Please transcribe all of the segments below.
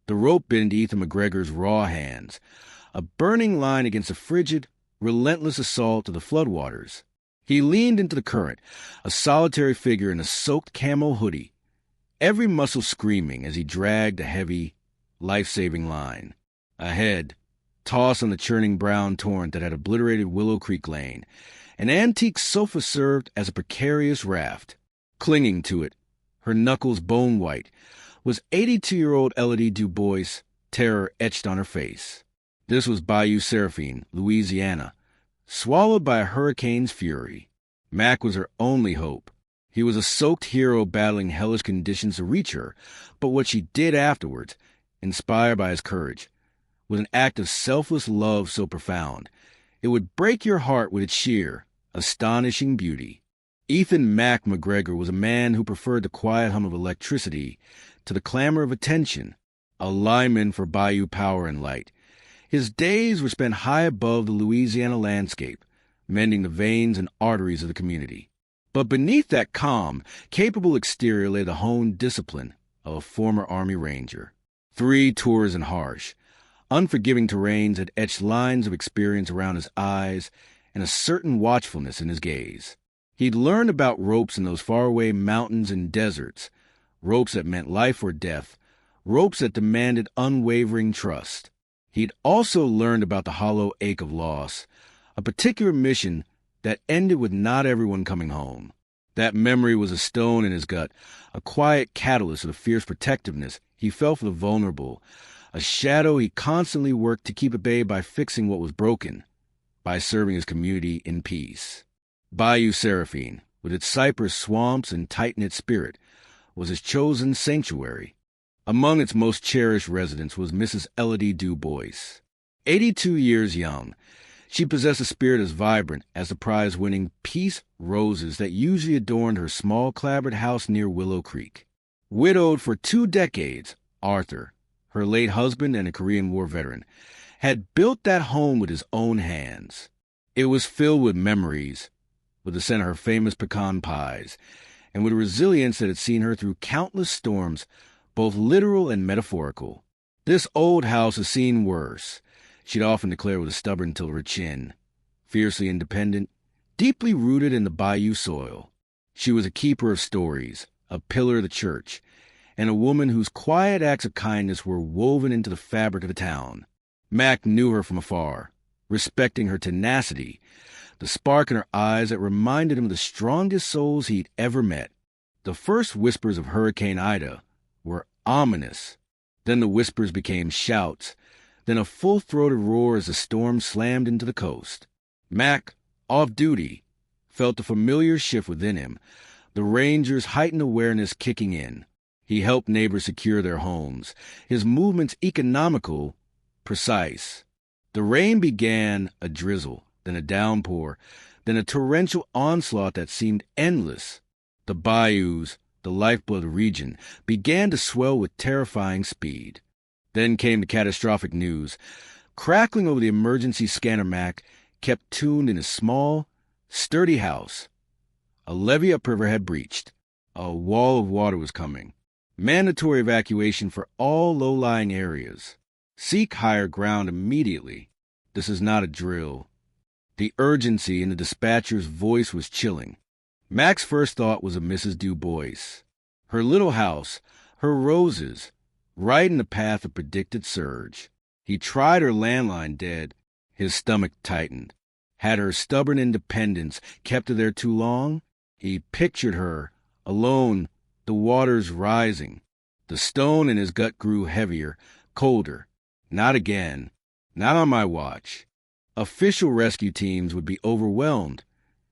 the rope beneath McGregor's raw hands, a burning line against the frigid, relentless assault of the floodwaters. He leaned into the current, a solitary figure in a soaked camo hoodie, every muscle screaming as he dragged a heavy, life-saving line. Ahead, tossed on the churning brown torrent that had obliterated Willow Creek Lane, an antique sofa served as a precarious raft. Clinging to it, her knuckles bone-white, was 82-year-old Elodie Dubois, terror etched on her face. This was Bayou Seraphine, Louisiana, swallowed by a hurricane's fury. Mac was her only hope. He was a soaked hero battling hellish conditions to reach her, but what she did afterwards, inspired by his courage, was an act of selfless love so profound, it would break your heart with its sheer, astonishing beauty. Ethan Mac McGregor was a man who preferred the quiet hum of electricity to the clamor of attention, a lineman for Bayou Power and Light. His days were spent high above the Louisiana landscape, mending the veins and arteries of the community. But beneath that calm, capable exterior lay the honed discipline of a former Army Ranger. 3 tours in harsh, unforgiving terrains had etched lines of experience around his eyes and a certain watchfulness in his gaze. He'd learned about ropes in those faraway mountains and deserts, ropes that meant life or death, ropes that demanded unwavering trust. He'd also learned about the hollow ache of loss, a particular mission that ended with not everyone coming home. That memory was a stone in his gut, a quiet catalyst of the fierce protectiveness he felt for the vulnerable, a shadow he constantly worked to keep at bay by fixing what was broken, by serving his community in peace. Bayou Seraphine, with its cypress swamps and tight-knit spirit, was his chosen sanctuary. Among its most cherished residents was Mrs. Elodie Dubois. 82 years young, she possessed a spirit as vibrant as the prize-winning peace roses that usually adorned her small clapboard house near Willow Creek. Widowed for 2 decades, Arthur, her late husband and a Korean War veteran, had built that home with his own hands. It was filled with memories, with the scent of her famous pecan pies, and with resilience that had seen her through countless storms, both literal and metaphorical. This old house has seen worse, she'd often declare with a stubborn tilt of her chin. Fiercely independent, deeply rooted in the bayou soil, she was a keeper of stories, a pillar of the church, and a woman whose quiet acts of kindness were woven into the fabric of the town. Mac knew her from afar, respecting her tenacity, the spark in her eyes that reminded him of the strongest souls he'd ever met. The first whispers of Hurricane Ida were ominous. Then the whispers became shouts, then a full-throated roar as the storm slammed into the coast. Mac, off duty, felt the familiar shift within him, the ranger's heightened awareness kicking in. He helped neighbors secure their homes, his movements economical, precise. The rain began a drizzle, then a downpour, then a torrential onslaught that seemed endless. The bayous, the lifeblood of the region, began to swell with terrifying speed. Then came the catastrophic news. Crackling over the emergency scanner, Mac kept tuned in his small, sturdy house. A levee upriver had breached. A wall of water was coming. Mandatory evacuation for all low-lying areas. Seek higher ground immediately. This is not a drill. The urgency in the dispatcher's voice was chilling. Mac's first thought was of Mrs. Dubois. Her little house, her roses, right in the path of predicted surge. He tried her landline dead. His stomach tightened. Had her stubborn independence kept her there too long? He pictured her, alone, the waters rising. The stone in his gut grew heavier, colder. Not again. Not on my watch. Official rescue teams would be overwhelmed,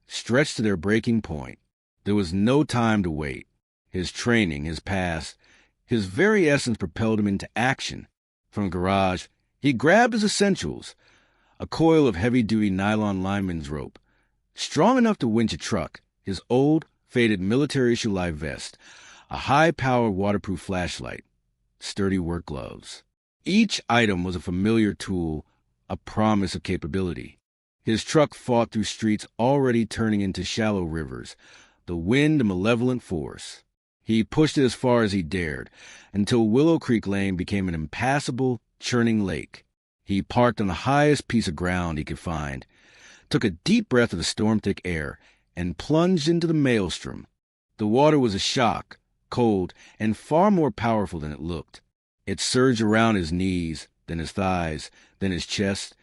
stretched to their breaking point. There was no time to wait. His training, his past, his very essence propelled him into action. From the garage, he grabbed his essentials, a coil of heavy-duty nylon lineman's rope, strong enough to winch a truck, his old, faded military-issue life vest, a high-powered waterproof flashlight, sturdy work gloves. Each item was a familiar tool, a promise of capability. His truck fought through streets already turning into shallow rivers, the wind a malevolent force. He pushed it as far as he dared, until Willow Creek Lane became an impassable, churning lake. He parked on the highest piece of ground he could find, took a deep breath of the storm-thick air, and plunged into the maelstrom. The water was a shock, cold, and far more powerful than it looked. It surged around his knees, then his thighs, then his chest,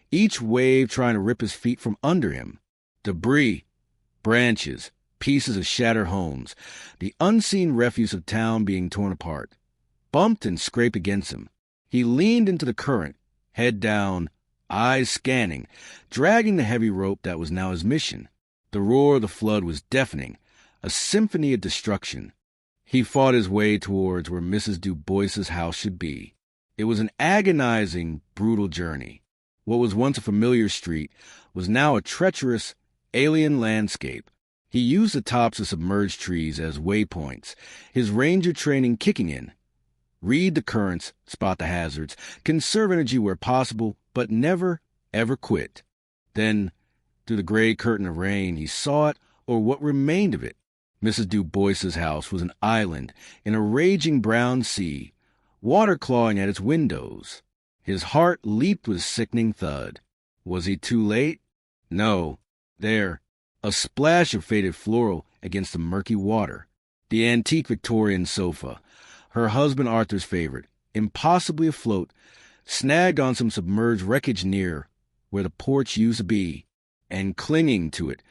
each wave trying to rip his feet from under him. Debris, branches, pieces of shattered homes, the unseen refuse of town being torn apart, bumped and scraped against him. He leaned into the current, head down, eyes scanning, dragging the heavy rope that was now his mission. The roar of the flood was deafening, a symphony of destruction. He fought his way towards where Mrs. Dubois's house should be. It was an agonizing, brutal journey. What was once a familiar street was now a treacherous, alien landscape. He used the tops of submerged trees as waypoints, his ranger training kicking in. Read the currents, spot the hazards, conserve energy where possible, but never, ever quit. Then, through the gray curtain of rain, he saw it, or what remained of it. Mrs. Dubois's house was an island in a raging brown sea, water clawing at its windows. His heart leaped with a sickening thud. Was he too late? No. There, a splash of faded floral against the murky water. The antique Victorian sofa, her husband Arthur's favorite, impossibly afloat, snagged on some submerged wreckage near where the porch used to be, and clinging to it,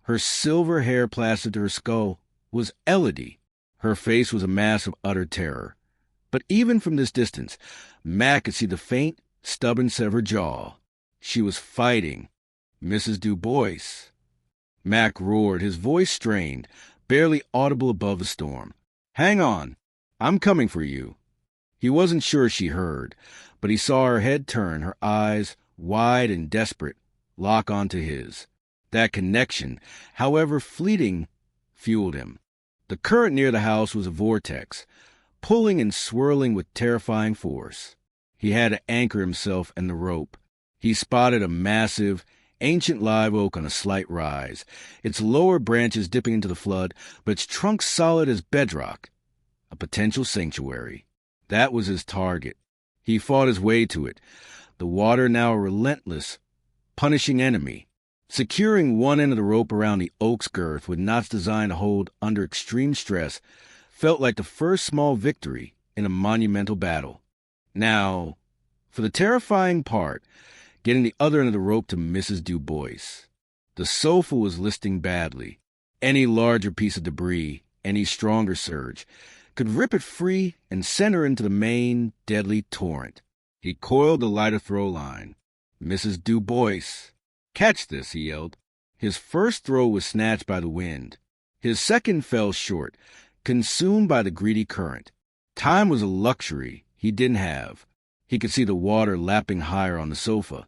her silver hair plastered to her skull, was Elodie. Her face was a mask of utter terror. But even from this distance, Mac could see the faint, stubborn set of her jaw. She was fighting. Mrs. Dubois. Mac roared, his voice strained, barely audible above the storm. "Hang on. I'm coming for you." He wasn't sure she heard, but he saw her head turn, her eyes, wide and desperate, lock onto his. That connection, however fleeting, fueled him. The current near the house was a vortex, pulling and swirling with terrifying force. He had to anchor himself and the rope. He spotted a massive, ancient live oak on a slight rise, its lower branches dipping into the flood, but its trunk solid as bedrock. A potential sanctuary. That was his target. He fought his way to it, the water now a relentless, punishing enemy. Securing one end of the rope around the oak's girth with knots designed to hold under extreme stress felt like the first small victory in a monumental battle. Now, for the terrifying part, getting the other end of the rope to Mrs. Dubois. The sofa was listing badly. Any larger piece of debris, any stronger surge, could rip it free and send her into the main, deadly torrent. He coiled the lighter throw line. "Mrs. Dubois, catch this," he yelled. His first throw was snatched by the wind. His second fell short, consumed by the greedy current. Time was a luxury he didn't have. He could see the water lapping higher on the sofa,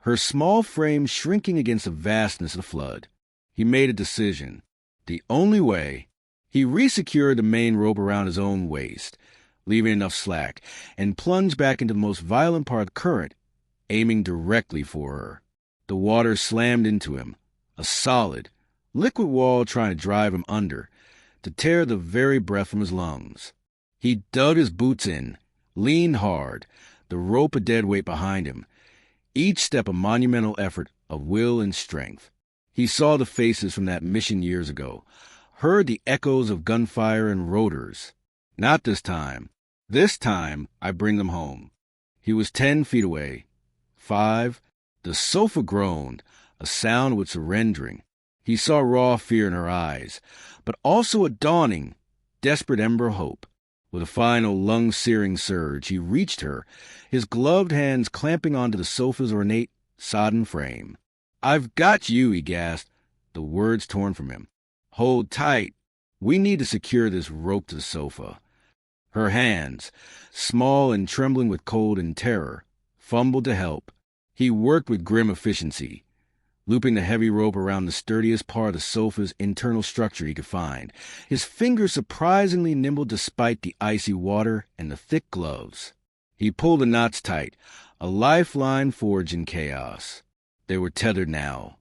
her small frame shrinking against the vastness of the flood. He made a decision. The only way. He resecured the main rope around his own waist, leaving enough slack, and plunged back into the most violent part of the current, aiming directly for her. The water slammed into him, a solid, liquid wall trying to drive him under, to tear the very breath from his lungs. He dug his boots in, leaned hard, the rope a dead weight behind him, each step a monumental effort of will and strength. He saw the faces from that mission years ago, heard the echoes of gunfire and rotors. Not this time. This time, I bring them home. He was 10 feet away. 5. The sofa groaned, a sound with surrendering. He saw raw fear in her eyes, but also a dawning, desperate ember of hope. With a final lung-searing surge, he reached her, his gloved hands clamping onto the sofa's ornate, sodden frame. "I've got you," he gasped, the words torn from him. "Hold tight. We need to secure this rope to the sofa." Her hands, small and trembling with cold and terror, fumbled to help. He worked with grim efficiency, looping the heavy rope around the sturdiest part of the sofa's internal structure he could find, his fingers surprisingly nimble despite the icy water and the thick gloves. He pulled the knots tight, a lifeline forged in chaos. They were tethered now.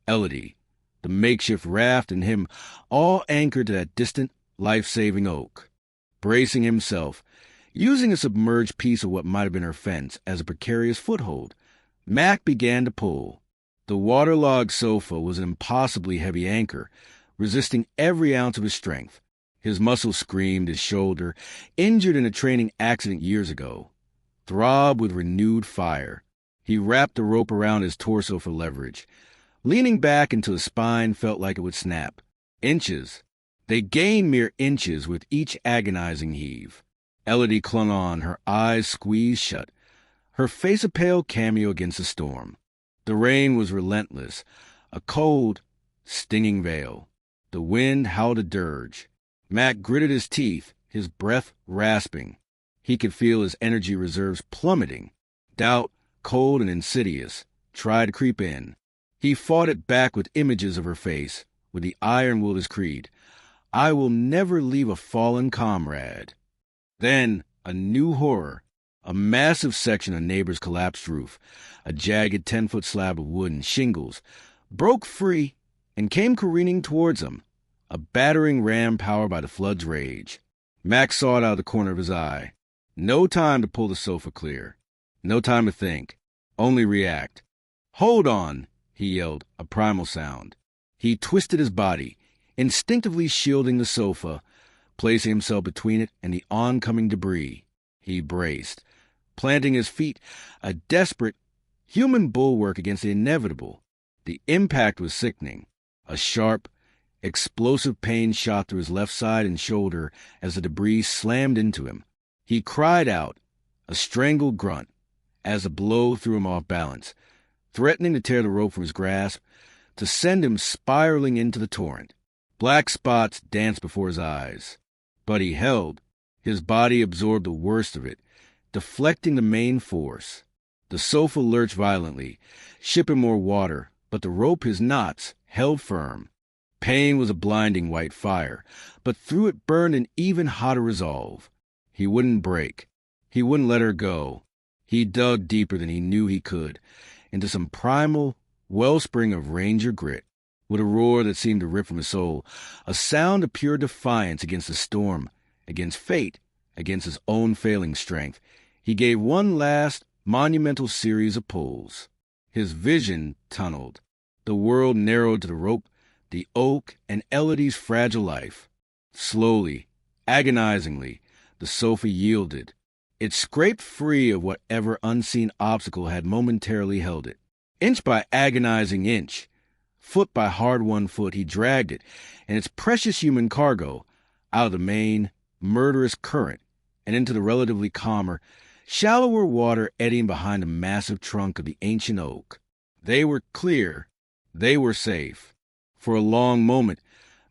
Elodie, the makeshift raft, and him, all anchored to that distant, life-saving oak. Bracing himself, using a submerged piece of what might have been her fence as a precarious foothold, Mac began to pull. The waterlogged sofa was an impossibly heavy anchor, resisting every ounce of his strength. His muscles screamed, his shoulder, injured in a training accident years ago, throbbed with renewed fire. He wrapped the rope around his torso for leverage, leaning back until his spine felt like it would snap. Inches. They gained mere inches with each agonizing heave. Elodie clung on, her eyes squeezed shut, her face a pale cameo against the storm. The rain was relentless, a cold, stinging veil. The wind howled a dirge. Mac gritted his teeth, his breath rasping. He could feel his energy reserves plummeting. Doubt, cold and insidious, tried to creep in. He fought it back with images of her face, with the iron will of his creed. I will never leave a fallen comrade. Then, a new horror. A massive section of neighbor's collapsed roof, a jagged 10-foot slab of wood and shingles, broke free and came careening towards him, a battering ram powered by the flood's rage. Max saw it out of the corner of his eye. No time to pull the sofa clear. No time to think. Only react. Hold on, he yelled, a primal sound. He twisted his body, instinctively shielding the sofa, placing himself between it and the oncoming debris. He braced, planting his feet, a desperate, human bulwark against the inevitable. The impact was sickening. A sharp, explosive pain shot through his left side and shoulder as the debris slammed into him. He cried out, a strangled grunt, as the blow threw him off balance, threatening to tear the rope from his grasp, to send him spiraling into the torrent. Black spots danced before his eyes. But he held. His body absorbed the worst of it, deflecting the main force. The sofa lurched violently, shipping more water, but the rope, his knots, held firm. Pain was a blinding white fire, but through it burned an even hotter resolve. He wouldn't break. He wouldn't let her go. He dug deeper than he knew he could, into some primal wellspring of ranger grit. With a roar that seemed to rip from his soul, a sound of pure defiance against the storm, against fate, against his own failing strength, he gave one last, monumental series of pulls. His vision tunneled. The world narrowed to the rope, the oak, and Elodie's fragile life. Slowly, agonizingly, the sofa yielded. It scraped free of whatever unseen obstacle had momentarily held it. Inch by agonizing inch, foot by hard-won foot, he dragged it and its precious human cargo out of the main, murderous current and into the relatively calmer, shallower water eddying behind the massive trunk of the ancient oak. They were clear. They were safe. For a long moment,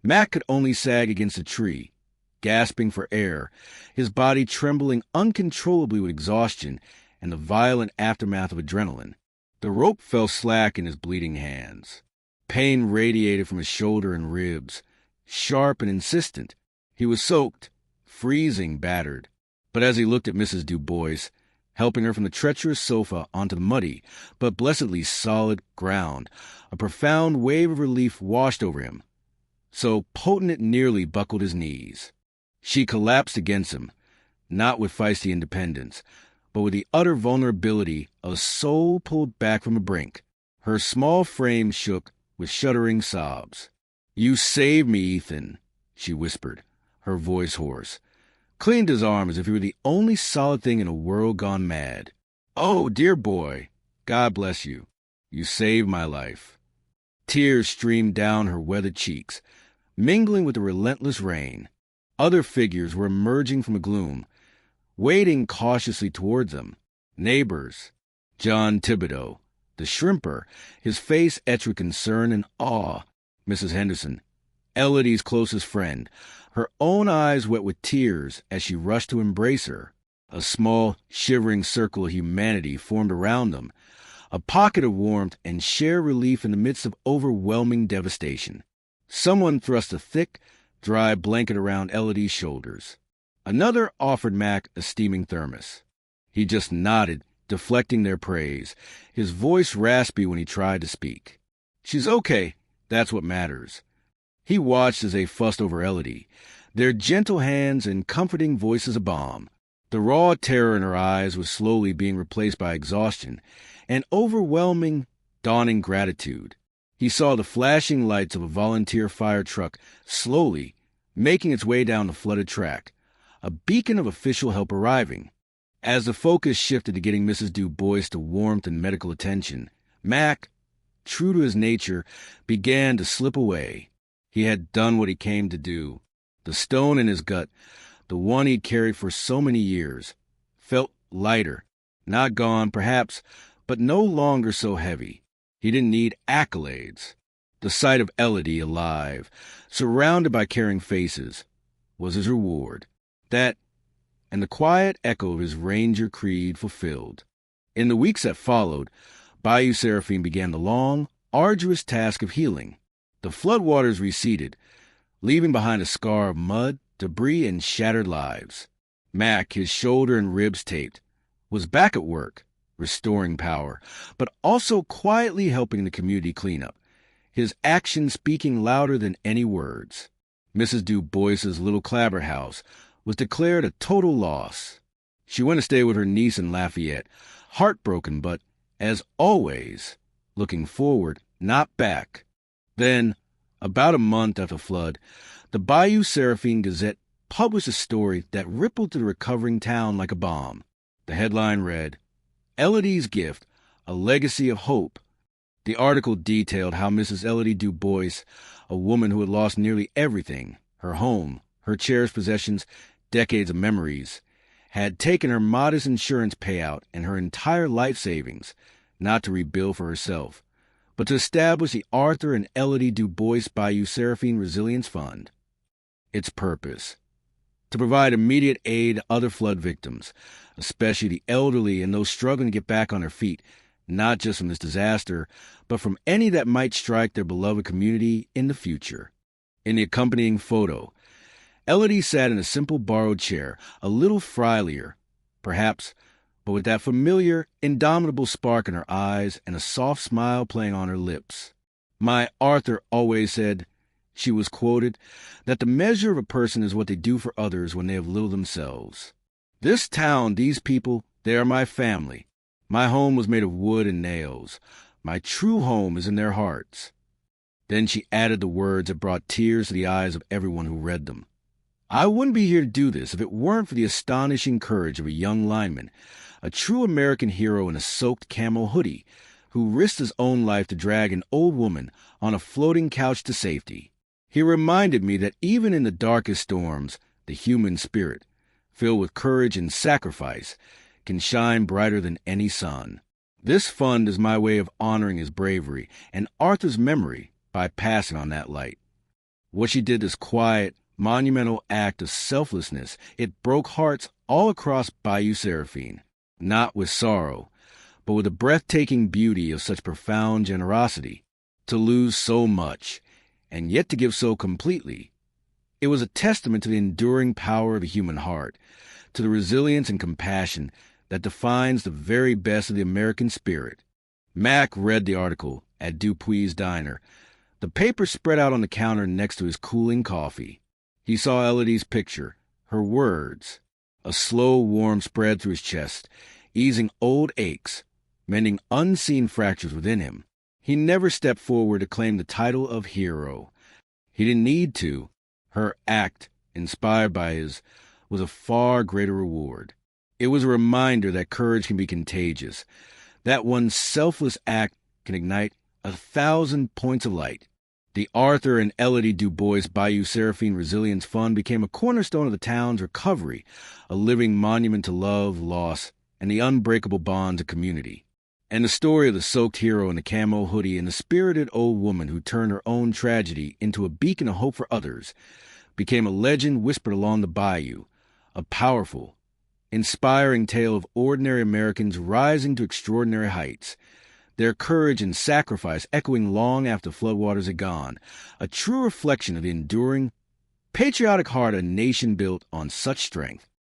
Mac could only sag against a tree, gasping for air, his body trembling uncontrollably with exhaustion and the violent aftermath of adrenaline. The rope fell slack in his bleeding hands. Pain radiated from his shoulder and ribs, sharp and insistent. He was soaked, freezing, battered. But as he looked at Mrs. Dubois, helping her from the treacherous sofa onto the muddy, but blessedly solid ground, a profound wave of relief washed over him, so potent it nearly buckled his knees. She collapsed against him, not with feisty independence, but with the utter vulnerability of a soul pulled back from a brink. Her small frame shook with shuddering sobs. "You saved me, Ethan," she whispered, her voice hoarse. Cleaned his arm as if he were the only solid thing in a world gone mad. "Oh, dear boy, God bless you. You saved my life." Tears streamed down her weathered cheeks, mingling with the relentless rain. Other figures were emerging from the gloom, wading cautiously towards them. Neighbors. John Thibodeau, the shrimper, his face etched with concern and awe. Mrs. Henderson, Elodie's closest friend, her own eyes wet with tears as she rushed to embrace her. A small, shivering circle of humanity formed around them, a pocket of warmth and shared relief in the midst of overwhelming devastation. Someone thrust a thick, dry blanket around Elodie's shoulders. Another offered Mac a steaming thermos. He just nodded, deflecting their praise, his voice raspy when he tried to speak. "She's okay. That's what matters." He watched as they fussed over Elodie, their gentle hands and comforting voices a balm. The raw terror in her eyes was slowly being replaced by exhaustion and overwhelming, dawning gratitude. He saw the flashing lights of a volunteer fire truck slowly making its way down the flooded track, a beacon of official help arriving. As the focus shifted to getting Mrs. Dubois to warmth and medical attention, Mac, true to his nature, began to slip away. He had done what he came to do. The stone in his gut, the one he'd carried for so many years, felt lighter, not gone, perhaps, but no longer so heavy. He didn't need accolades. The sight of Elodie alive, surrounded by caring faces, was his reward. That, and the quiet echo of his ranger creed fulfilled. In the weeks that followed, Bayou Seraphine began the long, arduous task of healing. The floodwaters receded, leaving behind a scar of mud, debris, and shattered lives. Mac, his shoulder and ribs taped, was back at work, restoring power, but also quietly helping the community clean up, his actions speaking louder than any words. Mrs. Dubois's little clapper house was declared a total loss. She went to stay with her niece in Lafayette, heartbroken but, as always, looking forward, not back. Then, about a month after the flood, the Bayou Seraphine Gazette published a story that rippled through the recovering town like a bomb. The headline read, "Elodie's Gift, a Legacy of Hope." The article detailed how Mrs. Elodie Dubois, a woman who had lost nearly everything, her home, her cherished possessions, decades of memories, had taken her modest insurance payout and her entire life savings, not to rebuild for herself, but to establish the Arthur and Elodie Dubois Bayou Seraphine Resilience Fund. Its purpose: to provide immediate aid to other flood victims, especially the elderly and those struggling to get back on their feet, not just from this disaster, but from any that might strike their beloved community in the future. In the accompanying photo, Elodie sat in a simple borrowed chair, a little frielier, perhaps, but with that familiar, indomitable spark in her eyes and a soft smile playing on her lips. "My Arthur always said," she was quoted, "that the measure of a person is what they do for others when they have little themselves. This town, these people, they are my family. My home was made of wood and nails. My true home is in their hearts." Then she added the words that brought tears to the eyes of everyone who read them. "I wouldn't be here to do this if it weren't for the astonishing courage of a young lineman, a true American hero in a soaked camo hoodie, who risked his own life to drag an old woman on a floating couch to safety. He reminded me that even in the darkest storms, the human spirit, filled with courage and sacrifice, can shine brighter than any sun. This fund is my way of honoring his bravery and Arthur's memory by passing on that light." What she did, this quiet, monumental act of selflessness, it broke hearts all across Bayou Seraphine, not with sorrow, but with the breathtaking beauty of such profound generosity. To lose so much, and yet to give so completely, it was a testament to the enduring power of the human heart, to the resilience and compassion that defines the very best of the American spirit. Mac read the article at Dupuis' diner, the paper spread out on the counter next to his cooling coffee. He saw Elodie's picture, her words. A slow warmth spread through his chest, easing old aches, mending unseen fractures within him. He never stepped forward to claim the title of hero. He didn't need to. Her act, inspired by his, was a far greater reward. It was a reminder that courage can be contagious, that one's selfless act can ignite 1,000 points of light. The Arthur and Elodie Dubois Bayou Seraphine Resilience Fund became a cornerstone of the town's recovery, a living monument to love, loss, and the unbreakable bonds of community. And the story of the soaked hero in the camo hoodie and the spirited old woman who turned her own tragedy into a beacon of hope for others became a legend whispered along the bayou, a powerful, inspiring tale of ordinary Americans rising to extraordinary heights, their courage and sacrifice echoing long after floodwaters had gone, a true reflection of the enduring, patriotic heart of a nation built on such strength.